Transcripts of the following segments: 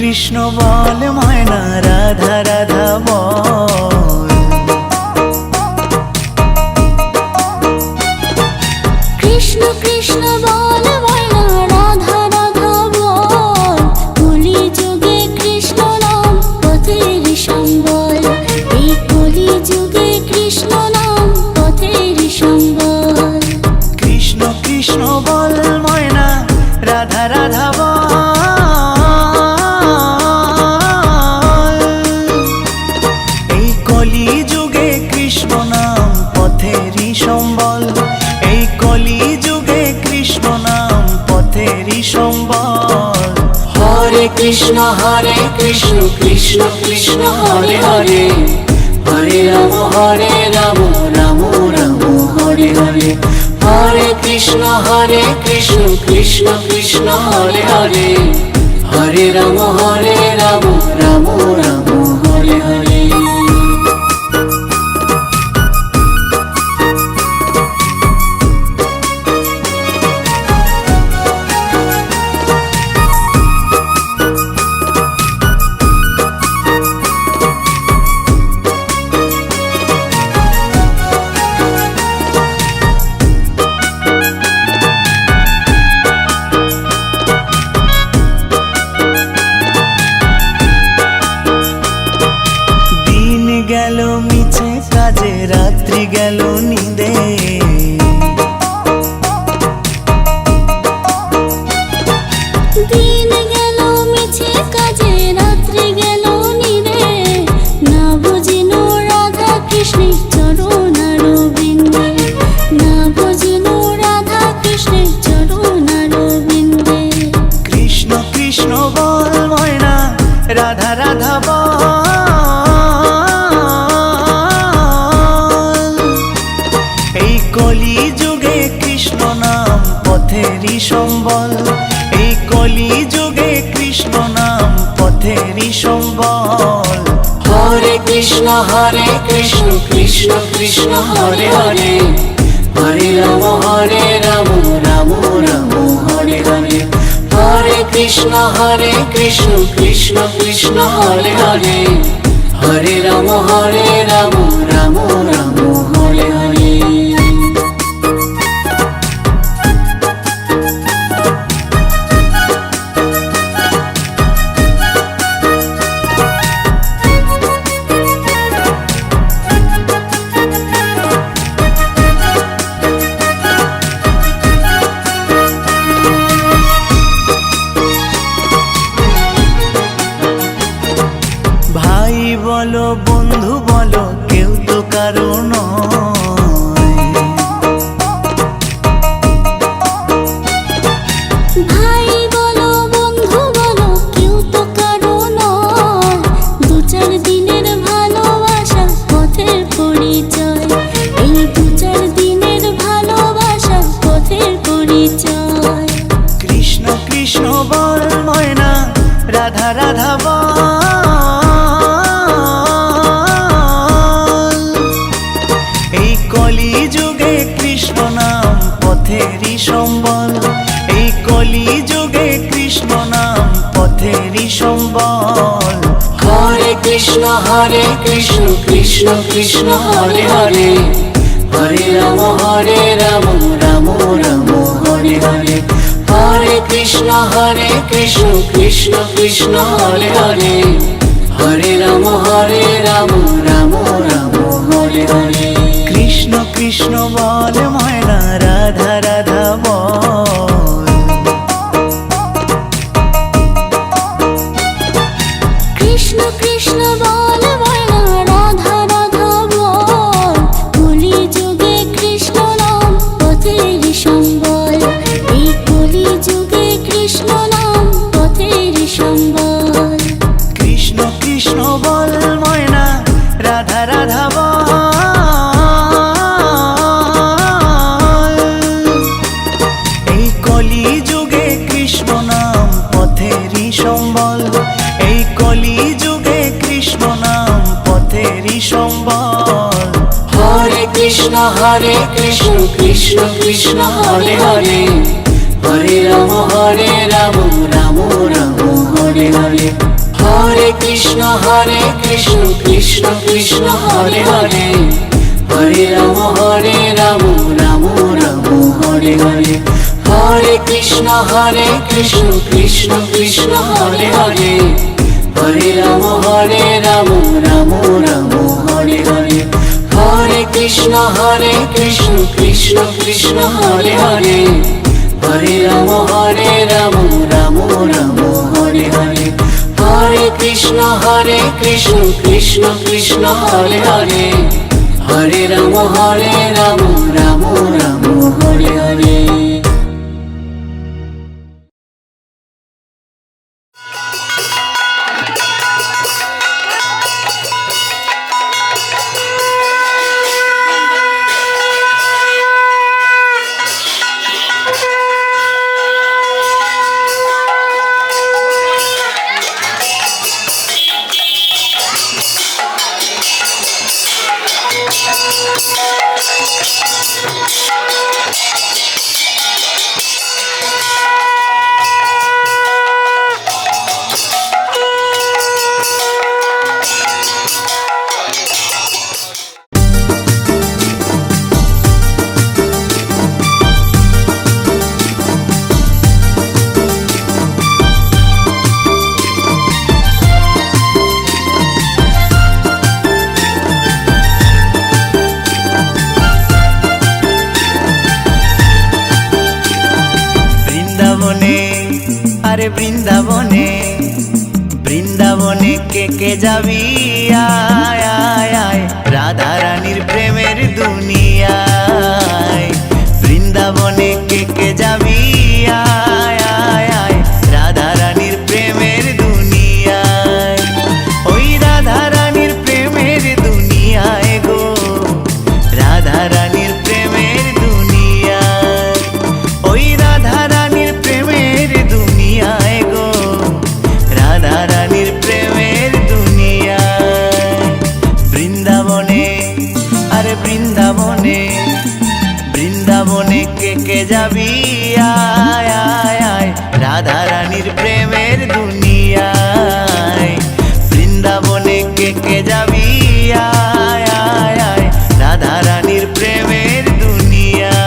কৃষ্ণ বল ময়না রাধা রাধা বল। কৃষ্ণ কৃষ্ণ বল ময়না রাধা রাধা বল। কলি যুগে কৃষ্ণ নাম পথের সম্বল। এই কলি যুগে কৃষ্ণ নাম পথের সম্বল। কৃষ্ণ কৃষ্ণ বল ময়না রাধা রাধা বল। এই কলি যুগে কৃষ্ণ নাম পথেরই সম্বল। এই কলি যুগে কৃষ্ণ নাম পথেরই সম্বল। হরে কৃষ্ণ কৃষ্ণ কৃষ্ণ হরে হরে। হরে রাম রাম রাম হরে হরে। হরে কৃষ্ণ কৃষ্ণ কৃষ্ণ হরে হরে। হরে রাম রাম রাম হরে হরে। গেল মিছে কাজে রাত্রি গেল নিদে। দিন গেল মিছে কাজে রাত্রি গেল নিদে। না বুঝিনো রাধা কৃষ্ণের চরণারবিন্দে। না বুঝিনো রাধা কৃষ্ণের চরণারবিন্দে। কৃষ্ণ কৃষ্ণ বল ময়না রাধা রাধা বল। এই কলি যুগে কৃষ্ণ নাম পথেরই সম্বল। এই কলি যুগে কৃষ্ণ নাম পথেরই সম্বল। হরে কৃষ্ণ কৃষ্ণ কৃষ্ণ হরে হরে। হরে রাম রাম রাম হরে হরে। হরে কৃষ্ণ কৃষ্ণ কৃষ্ণ হরে হরে। হরে রাম রাম রাম হরে হরে। ভাই বলো বন্ধু বলো কেউ তো কারো নয়। ভাই বলো বন্ধু বলো কেউ তো কারো নয়। দু চার দিনের ভালোবাসা পথের পরিচয়। এই দু চার দিনের ভালোবাসা পথের পরিচয়। কৃষ্ণ কৃষ্ণ বল ময়না রাধা রাধা বল। এই কলি যুগে কৃষ্ণ নাম পথেরই সম্বল। এই কলি যুগে কৃষ্ণ নাম পথেরই সম্বল। হরে কৃষ্ণ কৃষ্ণ কৃষ্ণ হরে হরে। হরে রাম রাম রাম হরে হরে। হরে কৃষ্ণ কৃষ্ণ কৃষ্ণ হরে হরে। হরে রাম রাম রাম হরে হরে। কৃষ্ণ কৃষ্ণ বল ময়না রাধা রাধা বল। কৃষ্ণ কৃষ্ণ বল ময়না রাধা রাধা বল। কলি যুগে কৃষ্ণ নাম পথের সম্বল। এই কলি যুগে কৃষ্ণ নাম পথের সম্বল। কৃষ্ণ কৃষ্ণ বল ময়না রাধা রাধা বল। এই কলি যুগে কৃষ্ণ নাম পথেরই সম্বল। এই কলি যুগে কৃষ্ণ নাম পথেরই সম্বল। হরে কৃষ্ণ কৃষ্ণ কৃষ্ণ হরে হরে। হরে রাম রাম রাম হরে হরে। হরে কৃষ্ণ কৃষ্ণ কৃষ্ণ হরে হরে, হরে রাম রাম রাম হরে হরে। হরে কৃষ্ণ কৃষ্ণ কৃষ্ণ হরে হরে, হরে রাম রাম রাম হরে হরে। হরে কৃষ্ণ কৃষ্ণ কৃষ্ণ হরে হরে, হরে রাম রাম রাম হরে হরে। হরে কৃষ্ণ কৃষ্ণ কৃষ্ণ হরে হরে, হরে রাম রাম রাম হরে হরে। বৃন্দাবনে, বৃন্দাবনে কে যাবি আয় আয় আয়, রাধা রানীর প্রেমের দুনিয়ায়। বৃন্দাবনে কে যাবি আয় আয় আয়, রাধা রানীর প্রেমের দুনিয়ায়। ওই রাধা রানীর প্রেমের দুনিয়ায় গো, রাধা রানীর প্রেমের দুনিয়ায়। ওই রাধা রানীর প্রেমের দুনিয়ায় গো, রাধা রানীর প্রেমের দুনিয়ায়। বৃন্দাবনে, আরে বৃন্দাবনে, বৃন্দাবনে কে যাবি আয় আয় আয়, রাধা রানীর প্রেমের দুনিয়ায়। বৃন্দাবনে কে যাবি আয় আয় আয়, রাধা রানীর প্রেমের দুনিয়ায়।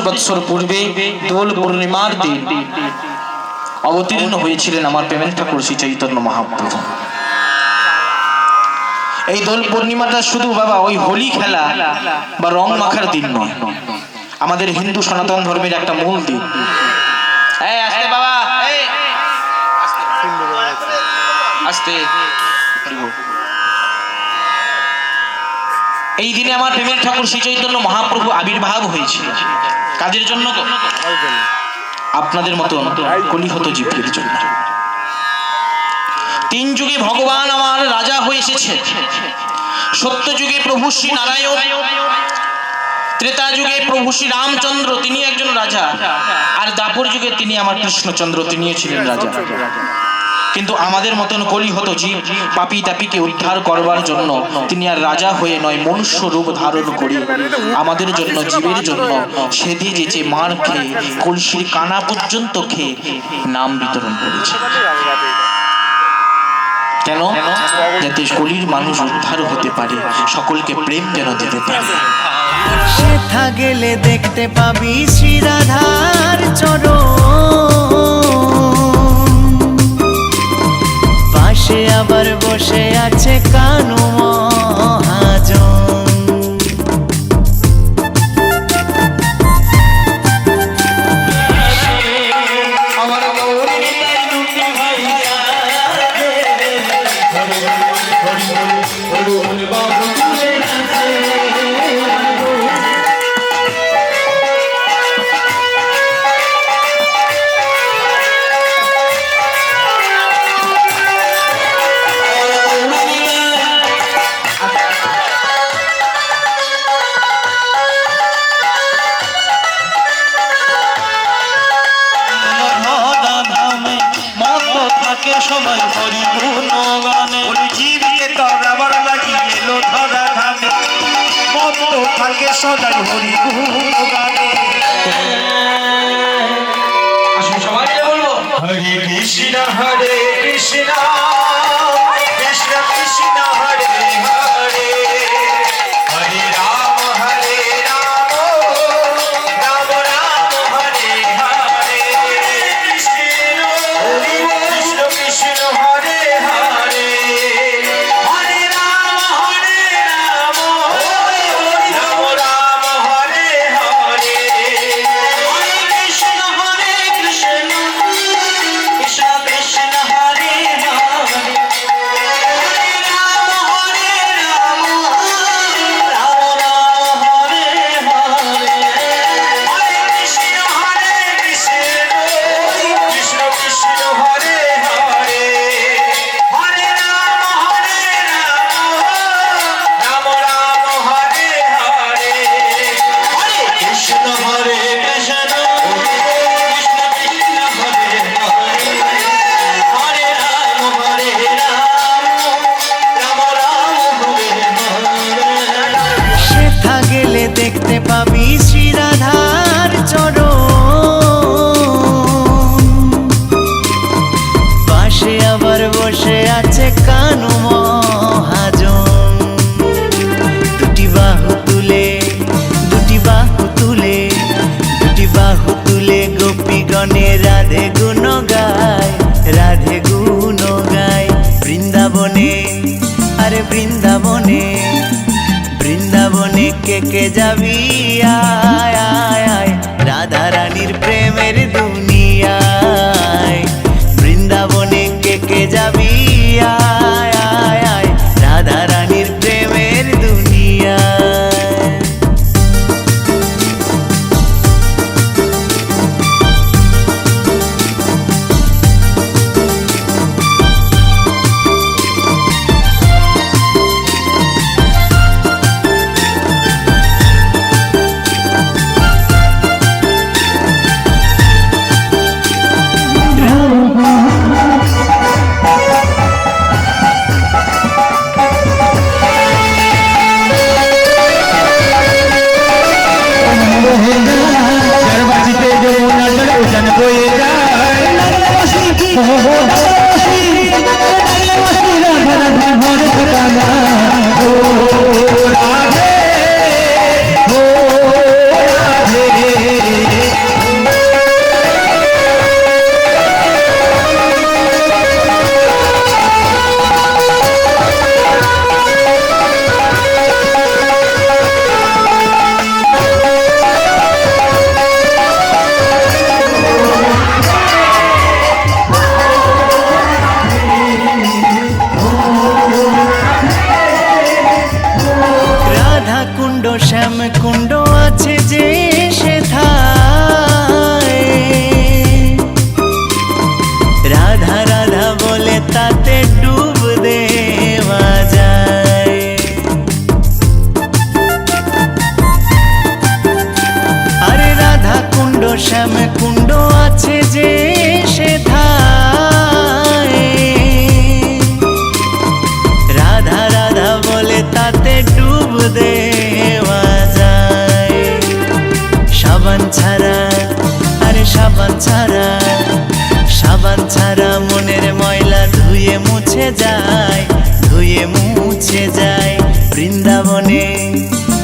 বৎসর পূর্বে দোল পূর্ণিমার দিন অবতীর্ণ হয়েছিলেন আমার প্রেমের ঠাকুর শ্রী চৈতন্য মহাপ্রভু। এই দোল পূর্ণিমাটা শুধু বাবা ওই হোলি খেলা বা রং মাখার দিন নয়, আমাদের হিন্দু সনাতন ধর্মের একটা মূল দিন। আস্তে বাবা, আস্তে। এই দিনে আমার প্রেমের ঠাকুর শ্রী চৈতন্য মহাপ্রভু আবির্ভাব হয়েছিল। কাজের জন্য? আপনাদের মতো কলিহত জীবের জন্য। তিন যুগে ভগবান আমার রাজা হয়ে এসেছে। সত্য যুগে প্রভু শ্রী নারায়ণ, ত্রেতা যুগে প্রভু শ্রী রামচন্দ্র, তিনি একজন রাজা, আর দাপর যুগে তিনি আমার কৃষ্ণচন্দ্র, তিনিও ছিলেন রাজা। কিন্তু আমাদের মতন কলিহত জীব পাপী তাপীকে উদ্ধার করবার জন্য তিনি আর রাজা হয়ে নয়, মনুষ্য রূপ ধারণ করে আমাদের জন্য, জীবের জন্য সেধে যেচে মার খেয়ে কলসির কানা পর্যন্ত খেয়ে নাম বিতরণ করেছে। কেন? যাতে কলির মানুষ উদ্ধার হতে পারে, সকলকে প্রেম যেন দিতে পারে। সেথা গেলে দেখতে পাবি শ্রী রাধার চরণ, পাশে আবার বসে আছে কানু মহাজন। থাকে সবাই হরি গুণ গানে। জীবকে তরাবার লাগি এলো ধরা ধামে মতো থাকে সদাই হরি গুণ গানে। আসুন সবাই মিলে বলবো হরে কৃষ্ণ কৃষ্ণ কৃষ্ণ কৃষ্ণ হরে হরে হরে রাম রাম রাম হরে হরে কৃষ্ণ কৃষ্ণ কৃষ্ণ হরে হরে হরে রাম রাম রাম হরে হরে হরে কৃষ্ণ কৃষ্ণ কৃষ্ণ কৃষ্ণ হরে হরে হরে রাম রাম রাম হরে হরে হরে কৃষ্ণ কৃষ্ণ কৃষ্ণ হরে হরে হরে রাম রাম রাম হরে হরে হরে কৃষ্ণ কৃষ্ণ কৃষ্ণ কৃষ্ণ হরে হরে হরে রাম রাম রাম হরে হরে। সেথা গেলে দেখতে পাবি শ্রী রাধার চরণ, পাশে আবার বসে আছে কানু মহাজন। দুটি বাহু তুলে দুটি বাহু তুলে দুটি বাহু তুলে গোপীগণে রাধে গুণ গায়, রাধে গুণ গায়। বৃন্দাবনে আরে বৃন্দাবনে বৃন্দাবনে কে যাবি আয় আয় আয়, রাধা রানীর প্রেমের দুনিয়ায়। বৃন্দাবনে কে যাবি আয় আয় আয়, রাধা রানীর প্রেমের দুনিয়ায়। গর্বাচিতে যমুনা জলে উজান বয়ে যায় ও রাধে ও রাধে। রাধা কুণ্ড শ্যাম কুণ্ড আছে যে সেথায়, রাধা রাধা বলে তাতে ডুব দেওয়া যায়। আরে রাধা কুণ্ড শ্যাম কুণ্ড আছে যে সেথায়, রাধা রাধা বলে তাতে ডুব দেওয়া যায়। সাবান ছাড়া আরে সাবান ছাড়া সাবান ছাড়া মনের ময়লা ধুয়ে মুছে যায়, ধুয়ে মুছে যায়। বৃন্দাবনে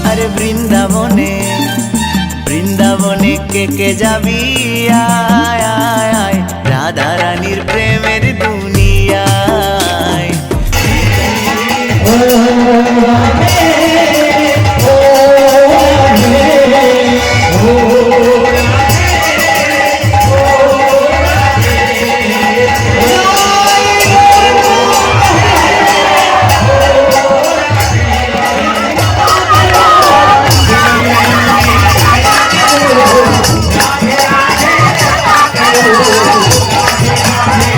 আরে বৃন্দাবনে বৃন্দাবনে কে যাবি আয় আয় আয়, রাধা রানীর প্রেমের দুনিয়ায়। রাধে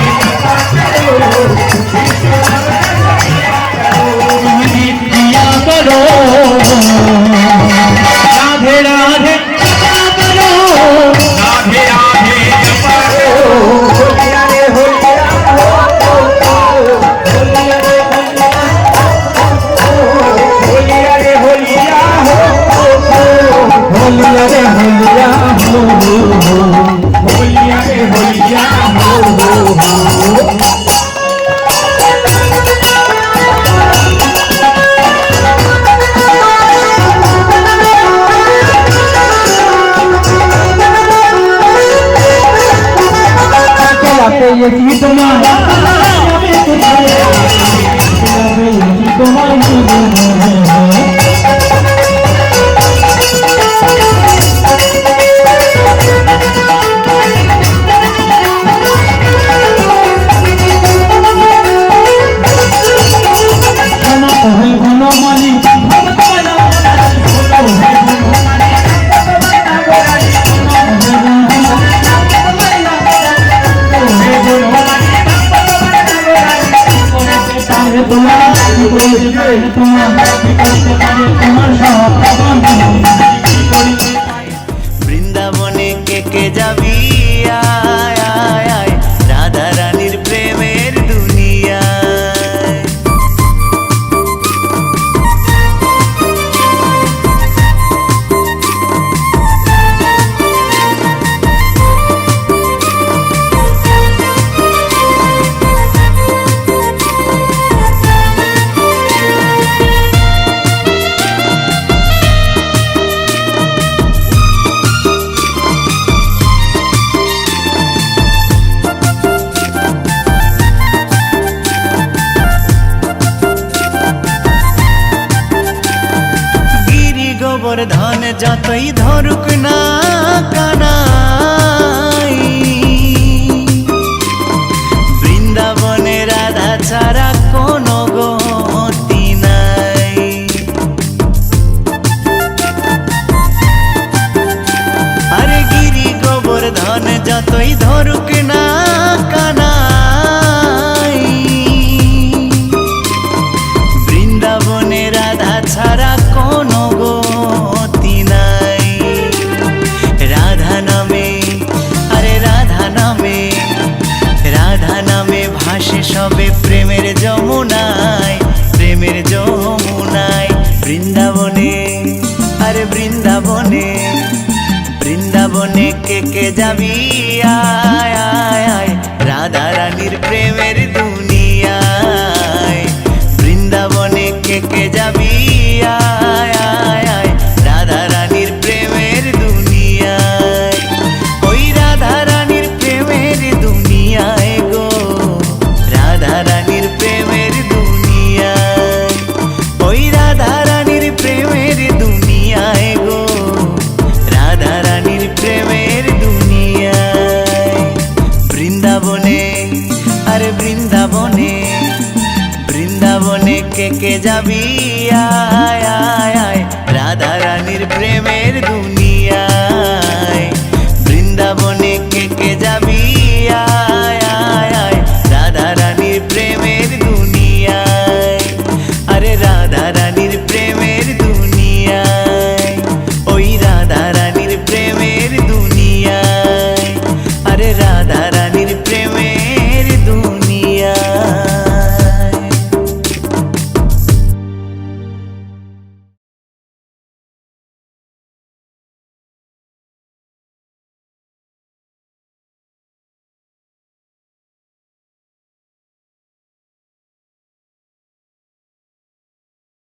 পেয়েছি তোমার আমি কোথায় পেয়েছি তোমার বৃন্দাবনে কে যাবি আয় আয় আয় রাধা রানীর প্রেমের দুনিয়ায় ধন যতই ধরুক না কানাই বৃন্দাবনে রাধা ছাড়া কোনো গতি নাই আরে গিরি গোবর্ধন যতই ধরুক না কানাই বৃন্দাবনে রাধা ছাড়া কোনো গতি নাই রাধা নামে আরে রাধা নামে ভাসে সবে প্রেমের যমুনায় প্রেমের যমুনায় বৃন্দাবনে আরে বৃন্দাবনে কে যাবি আয় আয় আয় রাধা রানীর প্রেমের দুনিয়ায় বৃন্দাবনে কে যাবি আয় আয় আয় রাধা রানীর প্রেমের দুনিয়ায় ওই রাধা রানীর প্রেমের দুনিয়ায় গো রাধা রানীর প্রেমের দুনিয়ায় ওই রাধা রানীর প্রেমের দুনিয়ায় গো রাধা রানীর প্রেমের দুনিয়ায় বৃন্দাবনে আরে বৃন্দাবনে কে যাবি আয় আয় আয়